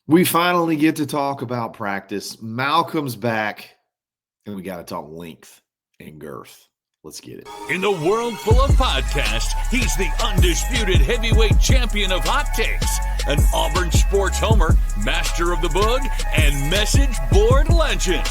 We finally get to talk about practice. Malcolm's back, and we got to talk length and girth. Let's get it. In the world full of podcasts, he's the undisputed heavyweight champion of hot takes, an Auburn sports homer, master of the boog, and message board legend.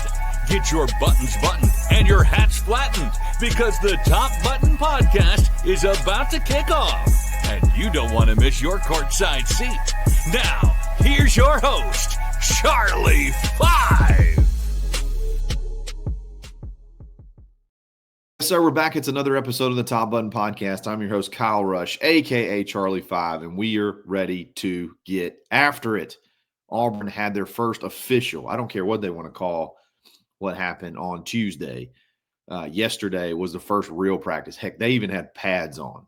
Get your buttons buttoned and your hats flattened because the Top Button Podcast is about to kick off. And you don't want to miss your courtside seat. Now, here's your host, Charlie Five. So we're back. It's another episode of the Top Button Podcast. I'm your host, Kyle Rush, a.k.a. Charlie Five, and we are ready to get after it. Auburn had their first official, I don't care what they want to call what happened on Tuesday. Yesterday was the first real practice. Heck, they even had pads on,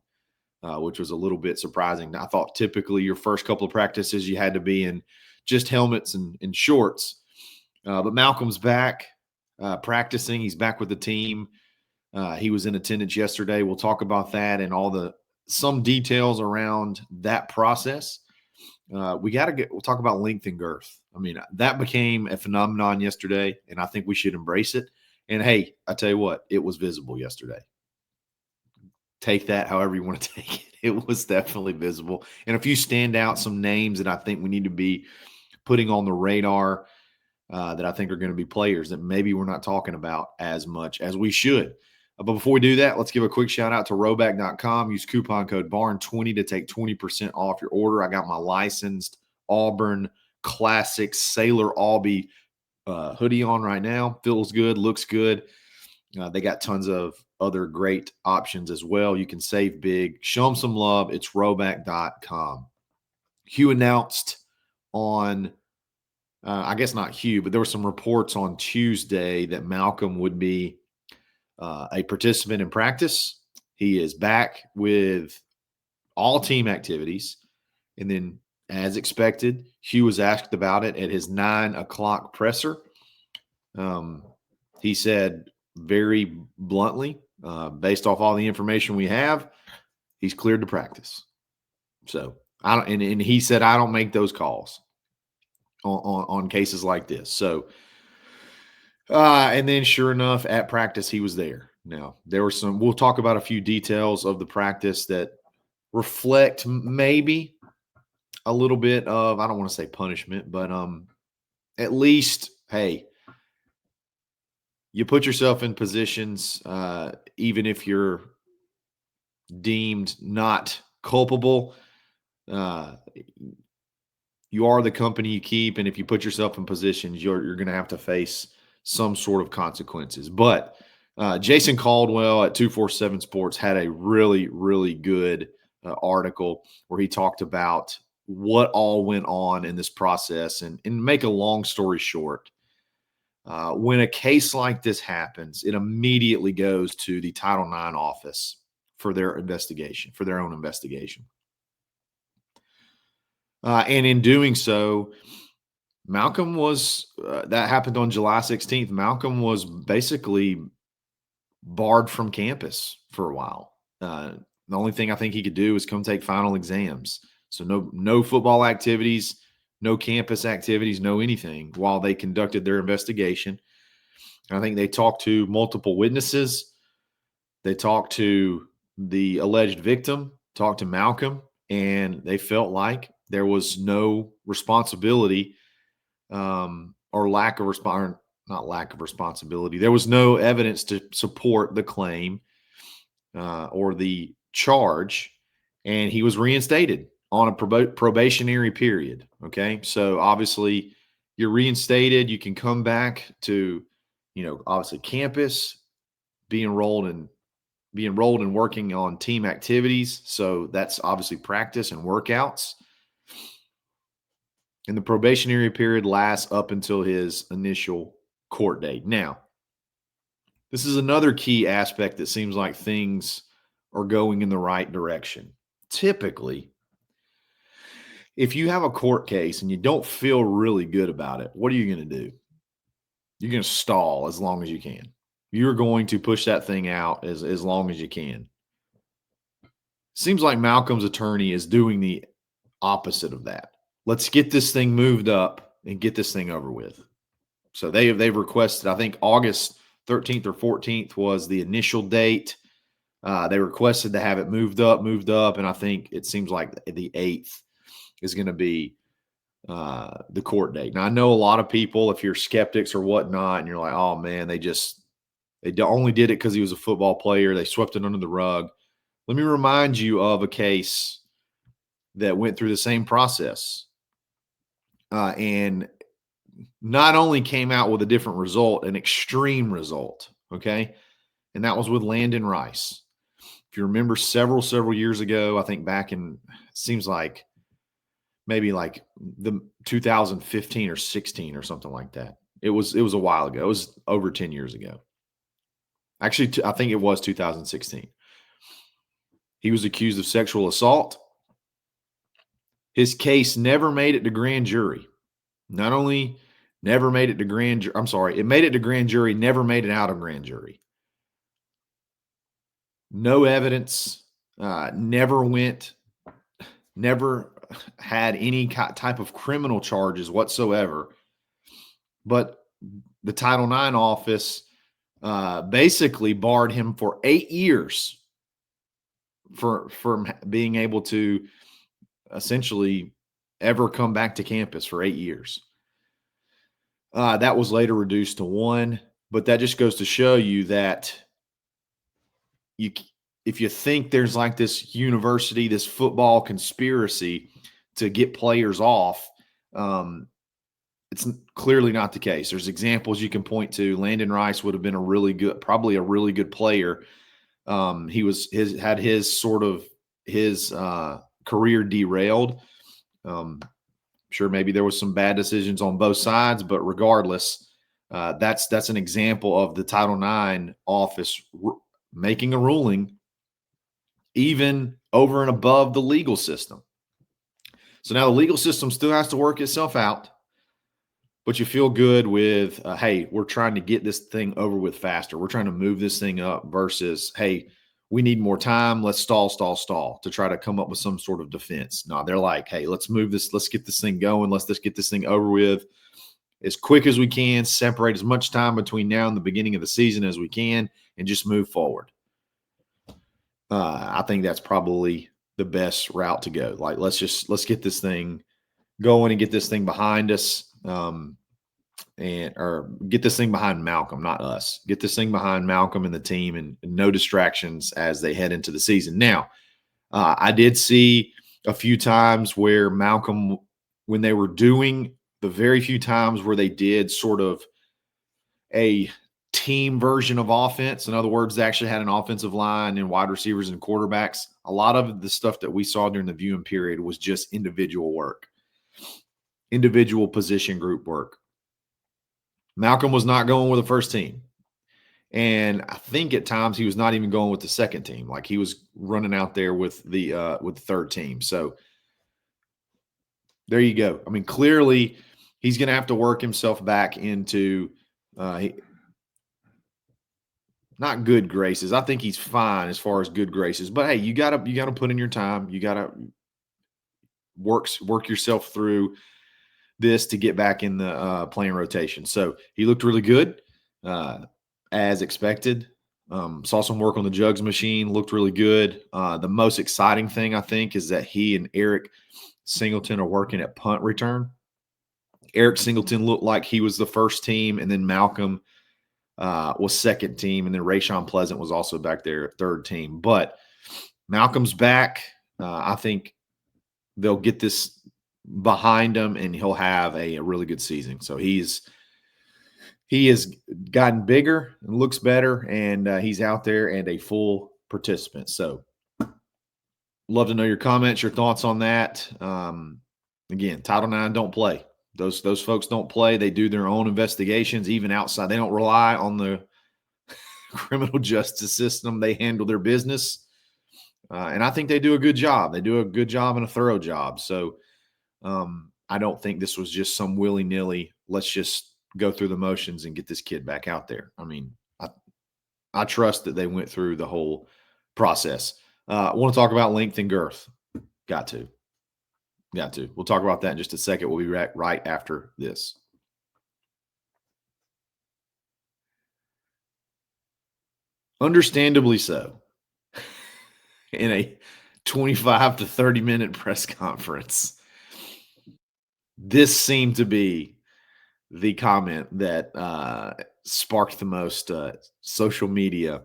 which was a little bit surprising. I thought typically your first couple of practices you had to be in just helmets and shorts. But Malcolm's back practicing. He's back with the team. He was in attendance yesterday. We'll talk about that and some details around that process. We'll talk about length and girth. I mean, that became a phenomenon yesterday, and I think we should embrace it. And hey, I tell you what, it was visible yesterday. Take that however you want to take it. It was definitely visible. And a few standouts, some names that I think we need to be putting on the radar that I think are going to be players that maybe we're not talking about as much as we should. But before we do that, let's give a quick shout out to Roback.com. Use coupon code BARN20 to take 20% off your order. I got my licensed Auburn Classic Sailor Albee hoodie on right now. Feels good, looks good. They got tons of other great options as well. You can save big. Show them some love. It's Roback.com. Hugh announced on I guess not Hugh, but there were some reports on Tuesday that Malcolm would be a participant in practice. He is back with all team activities. And then, as expected, Hugh was asked about it at his 9 o'clock presser. He said very bluntly, based off all the information we have, he's cleared to practice. So, and he said, I don't make those calls on cases like this. So, and then sure enough, at practice, he was there. Now, we'll talk about a few details of the practice that reflect maybe a little bit of, I don't want to say punishment, but at least, hey, you put yourself in positions, even if you're deemed not culpable, you are the company you keep, and if you put yourself in positions, you're going to have to face some sort of consequences. But Jason Caldwell at 247 Sports had a really, really good article where he talked about what all went on in this process. And make a long story short, when a case like this happens, it immediately goes to the Title IX office for their investigation, for their own investigation. And in doing so, Malcolm was that happened on July 16th. Malcolm was basically barred from campus for a while. The only thing I think he could do is come take final exams. So no football activities, no campus activities, no anything while they conducted their investigation. I think they talked to multiple witnesses. They talked to the alleged victim, talked to Malcolm, and they felt like there was no responsibility or lack of responsibility. There was no evidence to support the claim or the charge, and he was reinstated on a probationary period. Okay, so obviously you're reinstated. You can come back to, obviously campus, be enrolled and working on team activities. So that's obviously practice and workouts. And the probationary period lasts up until his initial court date. Now, this is another key aspect that seems like things are going in the right direction. Typically, if you have a court case and you don't feel really good about it, what are you going to do? You're going to stall as long as you can. You're going to push that thing out as long as you can. Seems like Malcolm's attorney is doing the opposite of that. let's get this thing moved up and get this thing over with. So they've requested, I think August 13th or 14th was the initial date. They requested to have it moved up, and I think it seems like the 8th is going to be the court date. Now, I know a lot of people, if you're skeptics or whatnot, and you're like, oh, man, they only did it because he was a football player. They swept it under the rug. Let me remind you of a case that went through the same process and not only came out with a different result, an extreme result, okay? And that was with Landon Rice. If you remember several years ago, I think back in, seems like maybe like the 2015 or 16 or something like that. It was a while ago. It was over 10 years ago. Actually, I think it was 2016. He was accused of sexual assault. His case never made it to grand jury. Not only never made it to grand jury, it made it to grand jury, never made it out of grand jury. No evidence, never had any type of criminal charges whatsoever. But the Title IX office basically barred him for 8 years from being able to essentially ever come back to campus for 8 years. That was later reduced to 1, but that just goes to show you that if you think there's like this university, this football conspiracy to get players off, it's clearly not the case. There's examples you can point to. Landon Rice would have been probably a really good player. He had his career derailed. Sure, maybe there was some bad decisions on both sides, but regardless, that's an example of the Title IX office making a ruling even over and above the legal system. So now the legal system still has to work itself out, but you feel good with, hey, we're trying to get this thing over with faster. We're trying to move this thing up versus, hey, we need more time. Let's stall to try to come up with some sort of defense. No, they're like, hey, let's move this. Let's get this thing going. Let's just get this thing over with as quick as we can, separate as much time between now and the beginning of the season as we can, and just move forward. I think that's probably the best route to go. Like, let's get this thing going and get this thing behind us, or get this thing behind Malcolm, not us. Get this thing behind Malcolm and the team, and no distractions as they head into the season. Now, I did see a few times where Malcolm, when they were doing the very few times where they did sort of a team version of offense. In other words, they actually had an offensive line and wide receivers and quarterbacks. A lot of the stuff that we saw during the viewing period was just individual work, individual position group work. Malcolm was not going with the first team. And I think at times he was not even going with the second team. Like, he was running out there with the third team. So there you go. I mean, clearly he's going to have to work himself back into not good graces. I think he's fine as far as good graces. But hey, you gotta put in your time. You gotta work yourself through this to get back in the playing rotation. So he looked really good, as expected. Saw some work on the jugs machine, looked really good. The most exciting thing, I think, is that he and Eric Singleton are working at punt return. Eric Singleton looked like he was the first team, and then Malcolm was second team, and then Rayshawn Pleasant was also back there, third team. But Malcolm's back. I think they'll get this behind him, and he'll have a really good season. So he has gotten bigger and looks better, and he's out there and a full participant. So love to know your comments, your thoughts on that. Again, Title IX don't play. Those folks don't play. They do their own investigations, even outside. They don't rely on the criminal justice system. They handle their business. And I think they do a good job. They do a good job and a thorough job. So I don't think this was just some willy-nilly, let's just go through the motions and get this kid back out there. I mean, I trust that they went through the whole process. I want to talk about length and girth. Got to. Got to. We'll talk about that in just a second. We'll be right after this. Understandably so. In a 25 to 30-minute press conference, this seemed to be the comment that sparked the most social media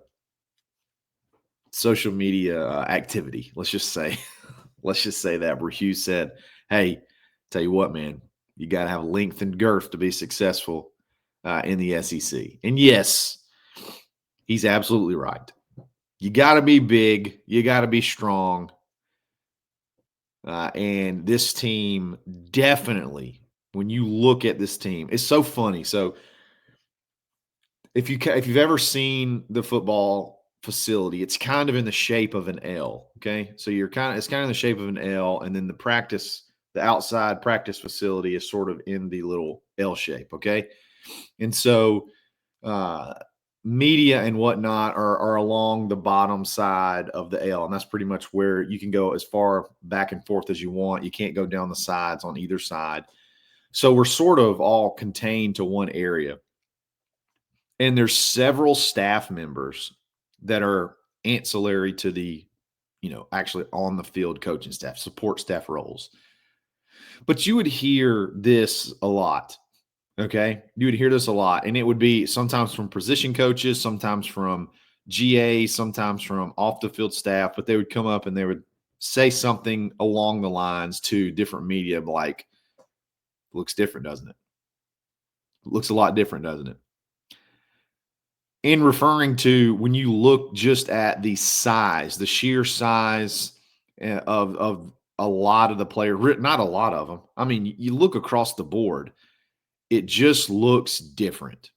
activity. Let's just say that, where Hugh said, "Hey, tell you what, man, you got to have length and girth to be successful in the SEC." And yes, he's absolutely right. You got to be big. You got to be strong. And this team definitely, when you look at this team, it's so funny. So if you've ever seen the football facility, it's kind of in the shape of an L. Okay, so it's kind of in the shape of an L, and then the outside practice facility is sort of in the little L shape. Okay, and so media and whatnot are along the bottom side of the L, and that's pretty much where you can go as far back and forth as you want. You can't go down the sides on either side. So we're sort of all contained to one area. And there's several staff members that are ancillary to the, actually on the field coaching staff, support staff roles. But you would hear this a lot. Okay. You would hear this a lot. And it would be sometimes from position coaches, sometimes from GA, sometimes from off the field staff, but they would come up and they would say something along the lines to different media like, looks different, doesn't it? Looks a lot different, doesn't it? In referring to when you look just at the size, the sheer size of a lot of the players, not a lot of them. I mean, you look across the board, it just looks different.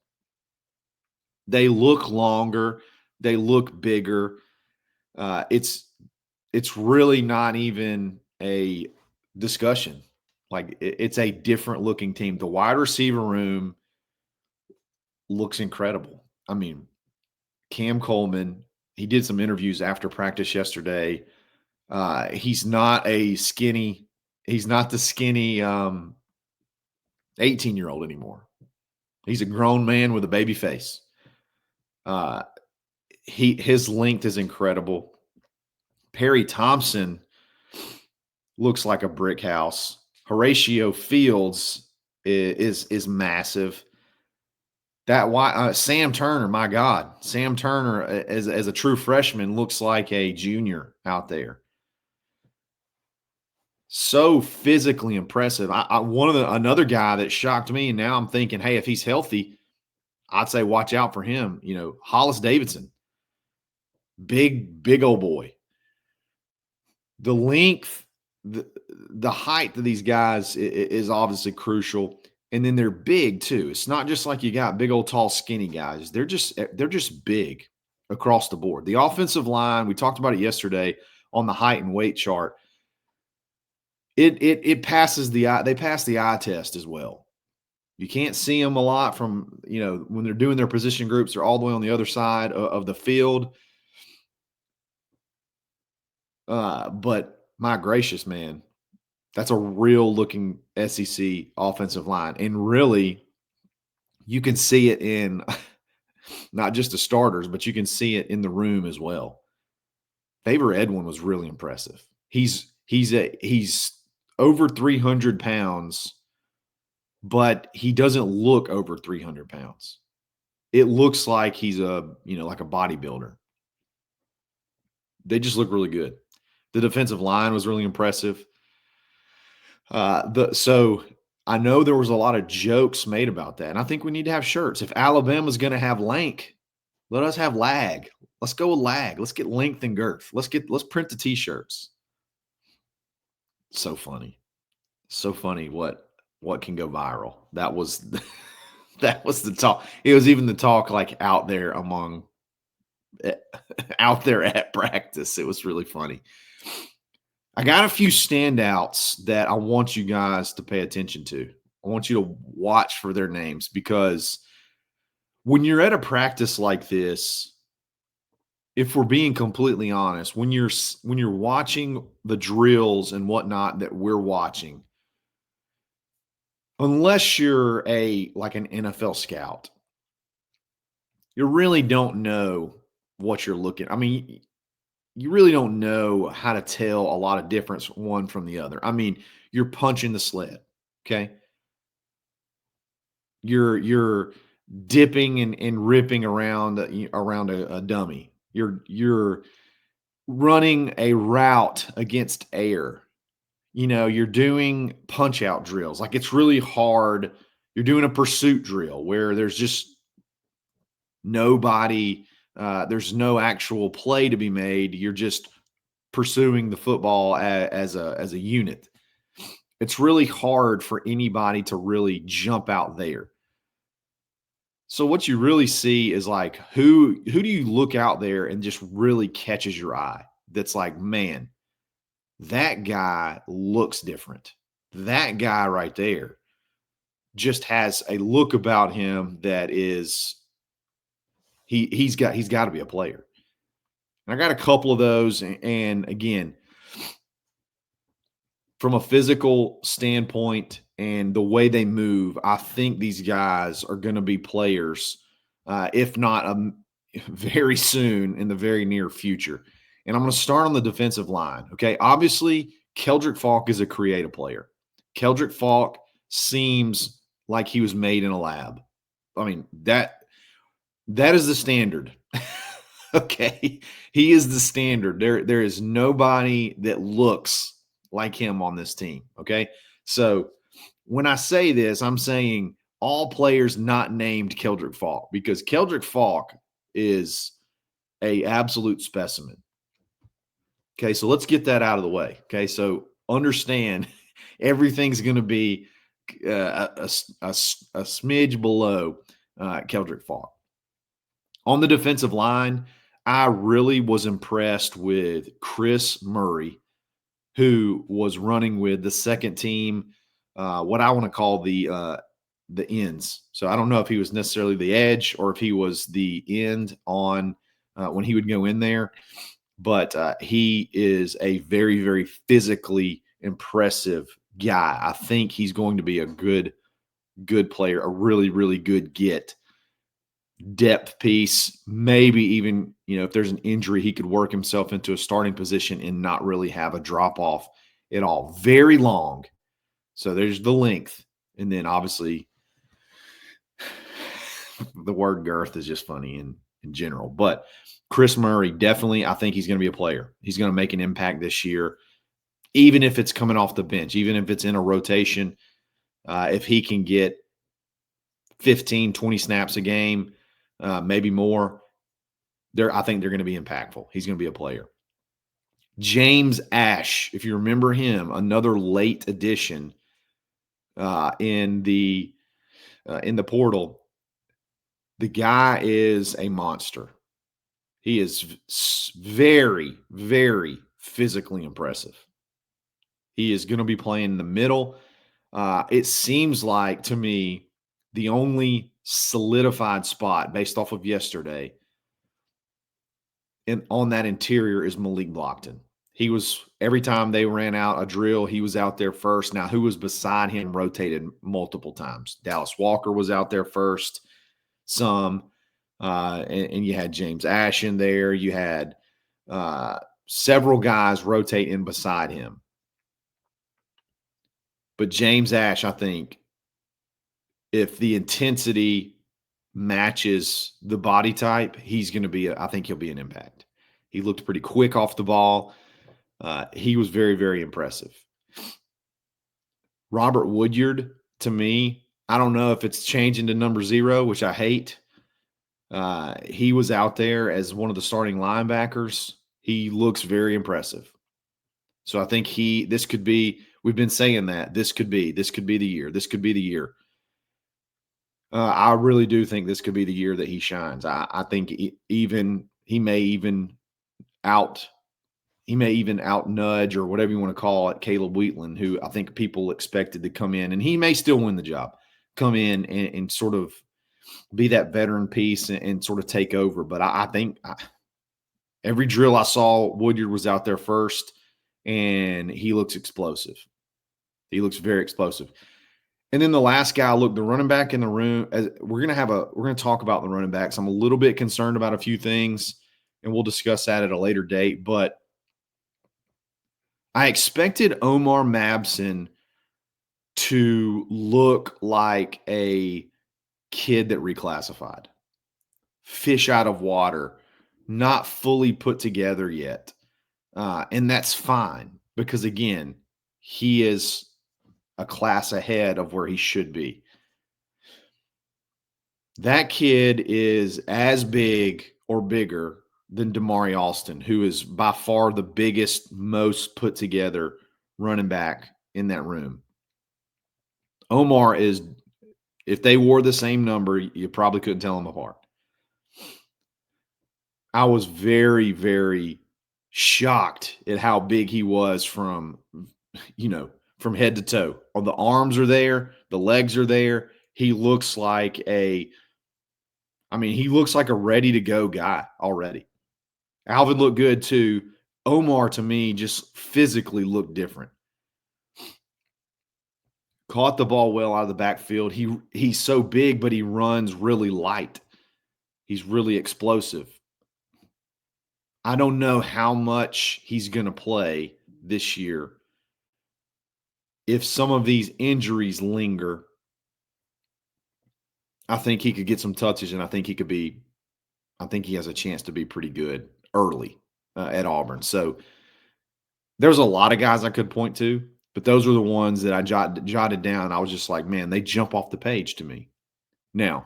They look longer, they look bigger. It's really not even a discussion. Like it's a different looking team. The wide receiver room looks incredible. I mean, Cam Coleman, he did some interviews after practice yesterday. He's not the skinny 18-year-old anymore. He's a grown man with a baby face. His length is incredible. Perry Thompson looks like a brick house. Horatio Fields is massive. Sam Turner, my God, Sam Turner as a true freshman looks like a junior out there. So physically impressive. Another guy that shocked me, and now I'm thinking, hey, if he's healthy, I'd say watch out for him. Hollis Davidson, big old boy. The length, the height of these guys is obviously crucial. And then they're big too. It's not just like you got big old tall skinny guys. They're just big across the board. The offensive line, we talked about it yesterday on the height and weight chart. It passes the eye. They pass the eye test as well. You can't see them a lot from, when they're doing their position groups, they're all the way on the other side of the field. But my gracious, man, that's a real looking SEC offensive line. And really, you can see it in not just the starters, but you can see it in the room as well. Favor Edwin was really impressive. He's over 300 pounds, but he doesn't look over 300 pounds. It looks like he's like a bodybuilder. They just look really good. The defensive line was really impressive. So I know there was a lot of jokes made about that, and I think we need to have shirts. If Alabama's going to have length, let us have lag. Let's go with lag. Let's get length and girth. Let's print the T-shirts. So funny what can go viral. That was the talk. It was even the talk like out there at practice. It was really funny. I got a few standouts that I want you guys to pay attention to. I want you to watch for their names, because when you're at a practice like this, if we're being completely honest, when you're watching the drills and whatnot that we're watching, unless you're like an NFL scout, you really don't know what you're looking. I mean, you really don't know how to tell a lot of difference one from the other. I mean, you're punching the sled, okay? You're dipping and ripping around a dummy. You're running a route against air. You're doing punch out drills. Like, it's really hard. You're doing a pursuit drill where there's just nobody, there's no actual play to be made. You're just pursuing the football as a unit. It's really hard for anybody to really jump out there. So what you really see is, like, who do you look out there and just really catches your eye? That's like, man, that guy looks different. That guy right there just has a look about him that is he's got to be a player. And I got a couple of those, and again, from a physical standpoint and the way they move, I think these guys are going to be players, if not very soon in the very near future. And I'm going to start on the defensive line. Okay. Obviously, Keldrick Falk is a creative player. Keldrick Falk seems like he was made in a lab. I mean, that is the standard. Okay. He is the standard. There is nobody that looks like him on this team. Okay. So when I say this, I'm saying all players not named Keldrick Falk, because Keldrick Falk is a absolute specimen. Okay. So let's get that out of the way. Okay. So understand everything's going to be a smidge below Keldrick Falk. On the defensive line, I really was impressed with Chris Murray, who was running with the second team, what I want to call the ends. So I don't know if he was necessarily the edge or if he was the end on when he would go in there, but he is a very, very physically impressive guy. I think he's going to be a good player, a really, really good depth piece. Maybe even, if there's an injury, he could work himself into a starting position and not really have a drop off at all. Very long. So there's the length. And then obviously the word girth is just funny in general. But Chris Murray, definitely, I think he's going to be a player. He's going to make an impact this year, even if it's coming off the bench, even if it's in a rotation. If he can get 15, 20 snaps a game, maybe more, I think they're going to be impactful. He's going to be a player. James Ash, if you remember him, another late addition in the portal. The guy is a monster. He is very, very physically impressive. He is going to be playing in the middle. It seems like, to me, the only solidified spot based off of yesterday on that interior is Malik Blockton. He was, every time they ran out a drill, he was out there first. Now, who was beside him rotated multiple times. Dallas Walker was out there first some, and you had James Ash in there. You had several guys rotate in beside him. But James Ash, I think, if the intensity matches the body type, he's going to be, I think he'll be an impact. He looked pretty quick off the ball. He was very, very impressive. Robert Woodyard, to me, I don't know if it's changing to number 0, which I hate. He was out there as one of the starting linebackers. He looks very impressive. So I think this could be, we've been saying that this could be the year. This could be the year. I really do think this could be the year that he shines. I think he may even out nudge, or whatever you want to call it, Caleb Wheatland, who I think people expected to come in, and he may still win the job, come in and sort of be that veteran piece and sort of take over. But I think Every drill I saw, Woodyard was out there first, and he looks explosive. He looks very explosive. And then the last guy, look, the running back in the room, we're going to talk about the running backs. I'm a little bit concerned about a few things, and we'll discuss that at a later date. But I expected Omar Mabson to look like a kid that reclassified, fish out of water, not fully put together yet. And that's fine because, again, he is a class ahead of where he should be. That kid is as big or bigger than Damari Alston, who is by far the biggest, most put together running back in that room. Omar is, if they wore the same number, you probably couldn't tell them apart. I was very, very shocked at how big he was from head to toe. The arms are there, the legs are there. He looks like he looks like a ready-to-go guy already. Alvin looked good too. Omar, to me, just physically looked different. Caught the ball well out of the backfield. He's so big, but he runs really light. He's really explosive. I don't know how much he's going to play this year. If some of these injuries linger, I think he could get some touches, and I think he has a chance to be pretty good early at Auburn. So there's a lot of guys I could point to, but those were the ones that I jotted down. I was just like, man, they jump off the page to me. Now,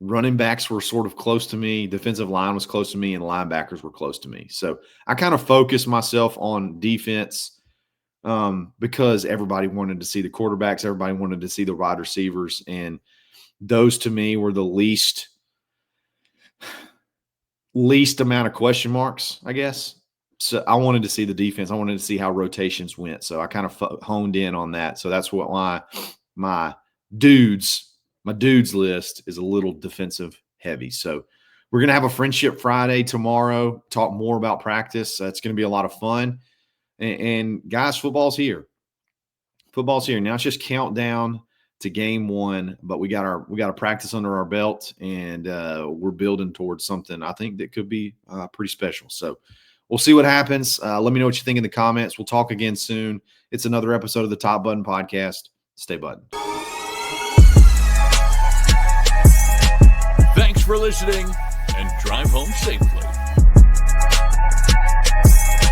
running backs were sort of close to me. Defensive line was close to me, and linebackers were close to me. So I kind of focused myself on defense because everybody wanted to see the quarterbacks. Everybody wanted to see the wide receivers, and those to me were the least amount of question marks, I guess. So I wanted to see the defense. I wanted to see how rotations went. So I kind of honed in on that. So that's what my dudes list is a little defensive heavy. So we're going to have a Friendship Friday tomorrow, talk more about practice. It's going to be a lot of fun. And guys, football's here. Football's here. Now it's just countdown to game one, but we got a practice under our belt, and we're building towards something I think that could be pretty special. So we'll see what happens. Let me know what you think in the comments. We'll talk again soon. It's another episode of the Top Button Podcast. Stay buttoned. Thanks for listening, and drive home safely.